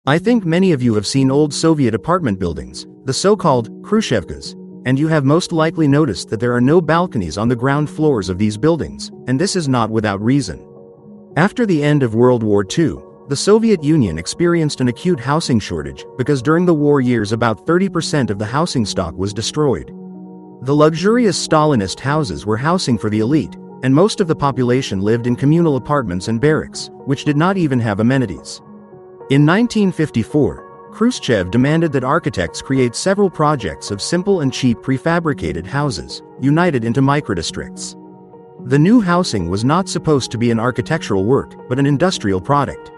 I think many of you have seen old Soviet apartment buildings, the so-called Khrushchev-eras, and you have most likely noticed that there are no balconies on the ground floors of these buildings, and this is not without reason. After the end of World War II, the Soviet Union experienced an acute housing shortage because during the war years about 30% of the housing stock was destroyed. The luxurious Stalinist houses were housing for the elite, and most of the population lived in communal apartments and barracks, which did not even have amenities. In 1954, Khrushchev demanded that architects create several projects of simple and cheap prefabricated houses, united into microdistricts. The new housing was not supposed to be an architectural work, but an industrial product.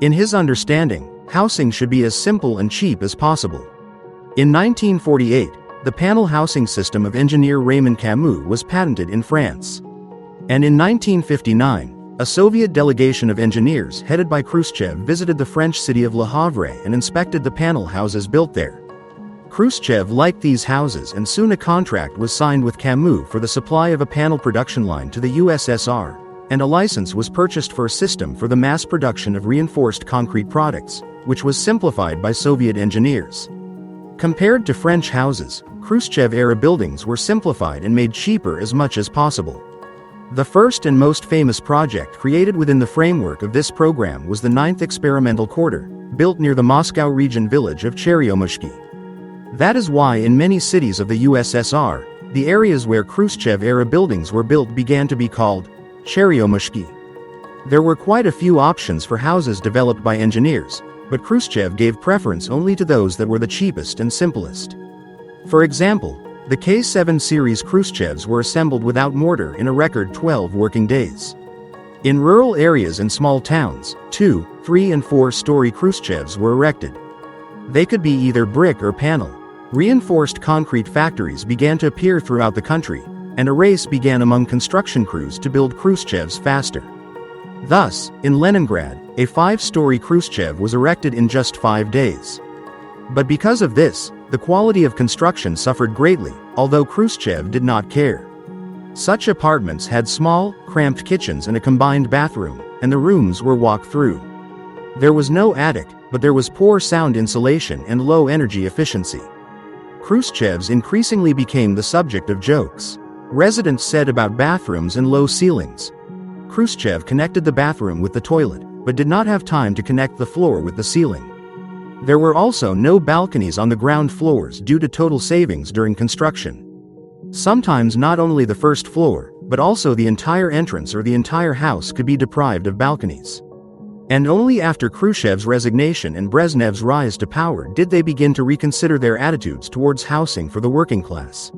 In his understanding, housing should be as simple and cheap as possible. In 1948, the panel housing system of engineer Raymond Camus was patented in France. And in 1959, a Soviet delegation of engineers headed by Khrushchev visited the French city of Le Havre and inspected the panel houses built there. Khrushchev liked these houses, and soon a contract was signed with Camus for the supply of a panel production line to the USSR, and a license was purchased for a system for the mass production of reinforced concrete products, which was simplified by Soviet engineers. Compared to French houses, Khrushchev-era buildings were simplified and made cheaper as much as possible. The first and most famous project created within the framework of this program was the 9th Experimental Quarter, built near the Moscow region village of Cheryomushki. That is why in many cities of the USSR, the areas where Khrushchev-era buildings were built began to be called Cheryomushki. There were quite a few options for houses developed by engineers, but Khrushchev gave preference only to those that were the cheapest and simplest. For example, the K7 series Khrushchevs were assembled without mortar in a record 12 working days. In rural areas and small towns, 2, 3 and 4-story Khrushchevs were erected. They could be either brick or panel. Reinforced concrete factories began to appear throughout the country, and a race began among construction crews to build Khrushchevs faster. Thus, in Leningrad, a 5-story Khrushchev was erected in just 5 days. But because of this, the quality of construction suffered greatly, although Khrushchev did not care. Such apartments had small, cramped kitchens and a combined bathroom, and the rooms were walk-through. There was no attic, but there was poor sound insulation and low energy efficiency. Khrushchevs increasingly became the subject of jokes. Residents said about bathrooms and low ceilings. Khrushchev connected the bathroom with the toilet, but did not have time to connect the floor with the ceiling. There were also no balconies on the ground floors due to total savings during construction. Sometimes not only the first floor, but also the entire entrance or the entire house could be deprived of balconies. And only after Khrushchev's resignation and Brezhnev's rise to power did they begin to reconsider their attitudes towards housing for the working class.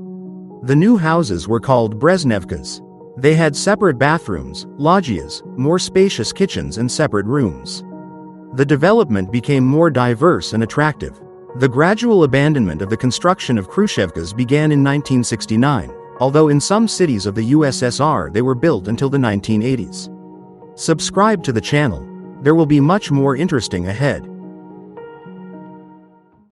The new houses were called Brezhnevkas. They had separate bathrooms, loggias, more spacious kitchens and separate rooms. The development became more diverse and attractive. The gradual abandonment of the construction of Khrushchevkas began in 1969, although in some cities of the USSR they were built until the 1980s. Subscribe to the channel. There will be much more interesting ahead.